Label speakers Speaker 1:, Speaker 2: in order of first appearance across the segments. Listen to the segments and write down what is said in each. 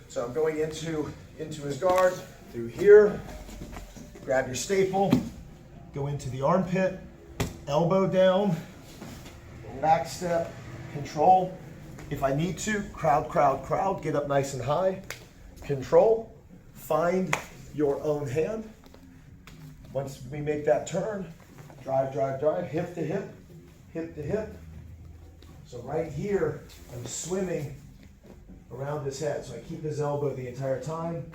Speaker 1: So I'm going into his guard through here. Grab your staple, go into the armpit, elbow down, back step, control. If I need to, crowd, get up nice and high. Control, find your own hand. Once we make that turn, drive, hip to hip, hip to hip. So right here, I'm swimming around his head. So I keep his elbow the entire time.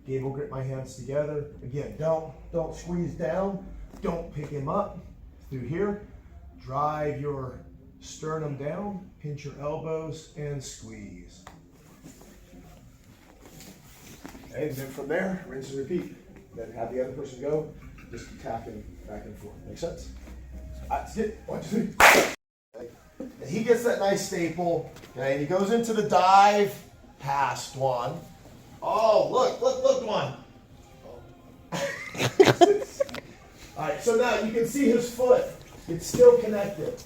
Speaker 1: Gable grip my hands together. Again, don't squeeze down. Don't pick him up. Through here, drive your sternum down, pinch your elbows, and squeeze. Okay, and then from there, rinse and repeat. Then have the other person go. Just keep tapping back and forth. Make sense? That's it. 1, 2, 3. Okay. And he gets that nice staple. Okay, and he goes into the dive past one. Oh, look, one. All right, so now you can see his foot. It's still connected.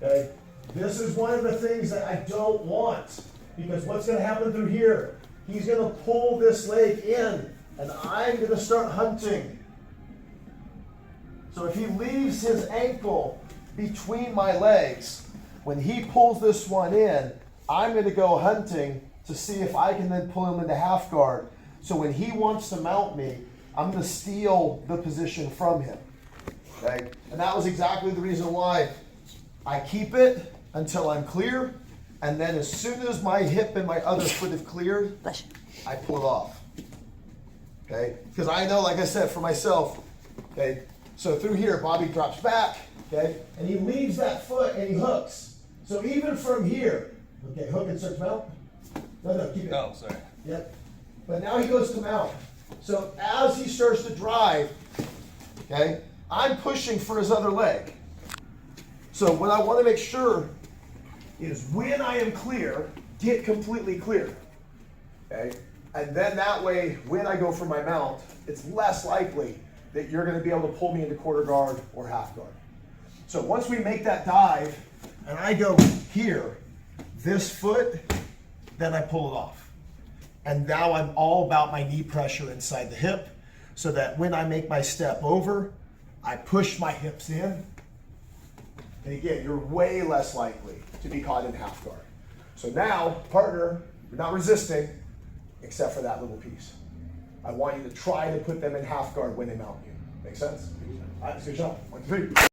Speaker 1: Okay, this is one of the things that I don't want, because what's going to happen through here? He's going to pull this leg in, and I'm going to start hunting. So if he leaves his ankle between my legs, when he pulls this one in, I'm going to go hunting to see if I can then pull him into half guard. So when he wants to mount me, I'm going to steal the position from him. Okay? And that was exactly the reason why I keep it until I'm clear, and then as soon as my hip and my other foot have cleared, I pull it off. Okay? Because I know, like I said, for myself, okay, so through here, Bobby drops back, okay, and he leaves that foot and he hooks. So even from here, okay, hook and start to mount. No, keep it.
Speaker 2: Oh, sorry.
Speaker 1: Yep. But now he goes to mount. So as he starts to drive, okay, I'm pushing for his other leg. So what I want to make sure is when I am clear, get completely clear. Okay? And then that way, when I go for my mount, it's less likely that you're going to be able to pull me into quarter guard or half guard. So once we make that dive, and I go here, this foot, then I pull it off. And now I'm all about my knee pressure inside the hip, so that when I make my step over, I push my hips in. And again, you're way less likely to be caught in half guard. So now, partner, you're not resisting, except for that little piece. I want you to try to put them in half guard when they mount you. Make sense? All right, let's go shot. 1, 2, 3.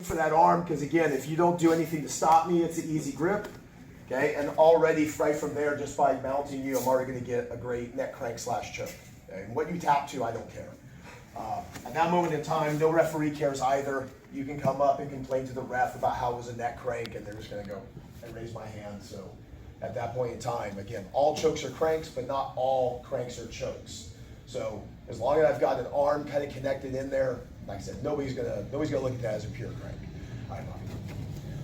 Speaker 1: For that arm, because again, if you don't do anything to stop me, it's an easy grip. Okay, and already right from there, just by mounting you, I'm already going to get a great neck crank / choke. Okay? And what you tap to, I don't care. At that moment in time, no referee cares either. You can come up and complain to the ref about how it was a neck crank, and they're just going to go and raise my hand. So at that point in time, again, all chokes are cranks, but not all cranks are chokes. So as long as I've got an arm kind of connected in there, like I said, nobody's gonna look at that as a pure crank. All right,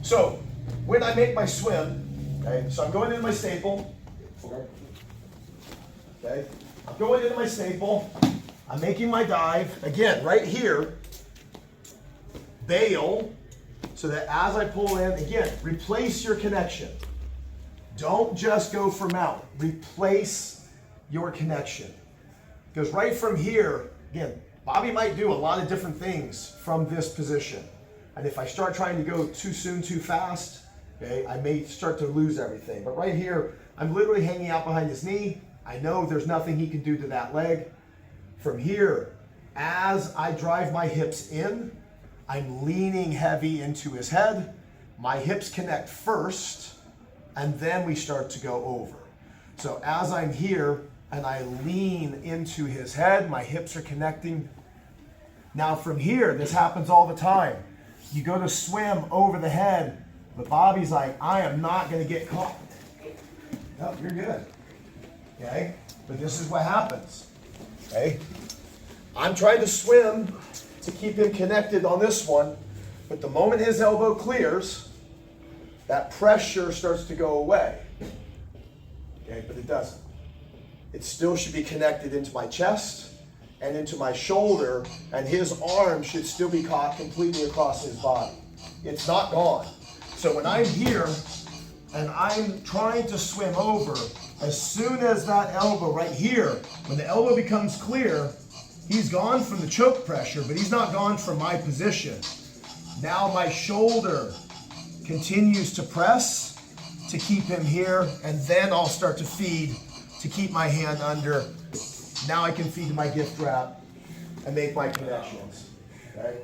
Speaker 1: so when I make my swim, okay, so I'm going into my staple. Okay, I'm going into my staple. I'm making my dive. Again, right here, bail, so that as I pull in, again, replace your connection. Don't just go for mount. Replace your connection. Because right from here, again, Bobby might do a lot of different things from this position. And if I start trying to go too soon, too fast, okay, I may start to lose everything. But right here, I'm literally hanging out behind his knee. I know there's nothing he can do to that leg. From here, as I drive my hips in, I'm leaning heavy into his head. My hips connect first, and then we start to go over. So as I'm here and I lean into his head, my hips are connecting. Now from here, this happens all the time. You go to swim over the head, but Bobby's like, I am not going to get caught. No, you're good. Okay? But this is what happens. Okay? I'm trying to swim to keep him connected on this one, but the moment his elbow clears, that pressure starts to go away. Okay? But it doesn't. It still should be connected into my chest and into my shoulder, and his arm should still be caught completely across his body. It's not gone. So when I'm here and I'm trying to swim over, As soon as that elbow right here, when the elbow becomes clear, he's gone from the choke pressure, but he's not gone from my position. Now my shoulder continues to press to keep him here, and then I'll start to feed to keep my hand under. Now I can feed to my gift wrap and make my connections, okay?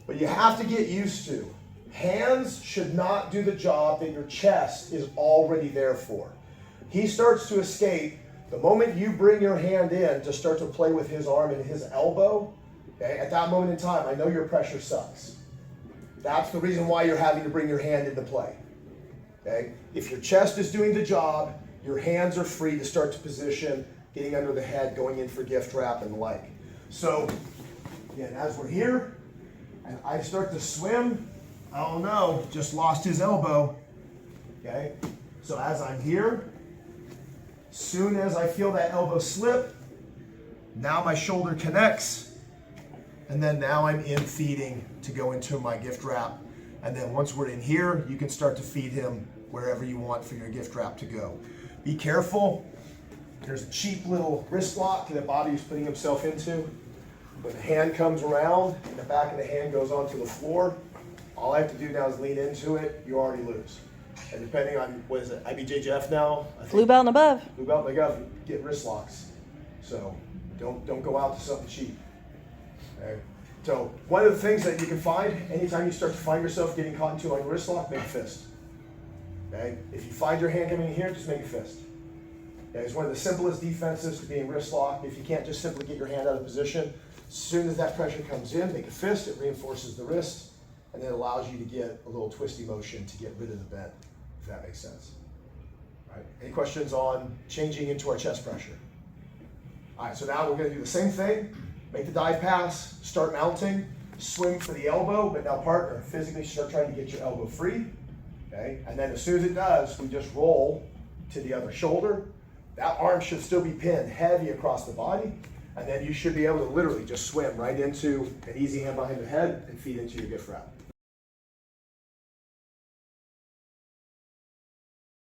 Speaker 1: But you have to get used to, hands should not do the job that your chest is already there for. He starts to escape the moment you bring your hand in to start to play with his arm and his elbow. Okay? At that moment in time, I know your pressure sucks. That's the reason why you're having to bring your hand into play. Okay? If your chest is doing the job, your hands are free to start to position, getting under the head, going in for gift wrap and the like. So, again, as we're here, and I start to swim, oh no, just lost his elbow. Okay? So as I'm here, soon as I feel that elbow slip, now my shoulder connects, and then now I'm in feeding to go into my gift wrap. And then once we're in here, you can start to feed him wherever you want for your gift wrap to go. Be careful. There's a cheap little wrist lock that Bobby's putting himself into. When the hand comes around and the back of the hand goes onto the floor, all I have to do now is lean into it, you already lose. And depending on, what is it, IBJJF now? I think,
Speaker 2: Blue belt and above.
Speaker 1: Blue belt and above, get wrist locks. So don't go out to something cheap. Okay? So one of the things that you can find, anytime you start to find yourself getting caught into a wrist lock, make a fist. Okay? If you find your hand coming in here, just make a fist. Okay? It's one of the simplest defenses to being wrist locked. If you can't just simply get your hand out of position, as soon as that pressure comes in, make a fist, it reinforces the wrist, and then allows you to get a little twisty motion to get rid of the bend, if that makes sense. All right, any questions on changing into our chest pressure? All right, so now we're gonna do the same thing, make the dive pass, start mounting, swim for the elbow, but now partner, physically start trying to get your elbow free, okay? And then as soon as it does, we just roll to the other shoulder. That arm should still be pinned heavy across the body, and then you should be able to literally just swim right into an easy hand behind the head and feed into your gift wrap.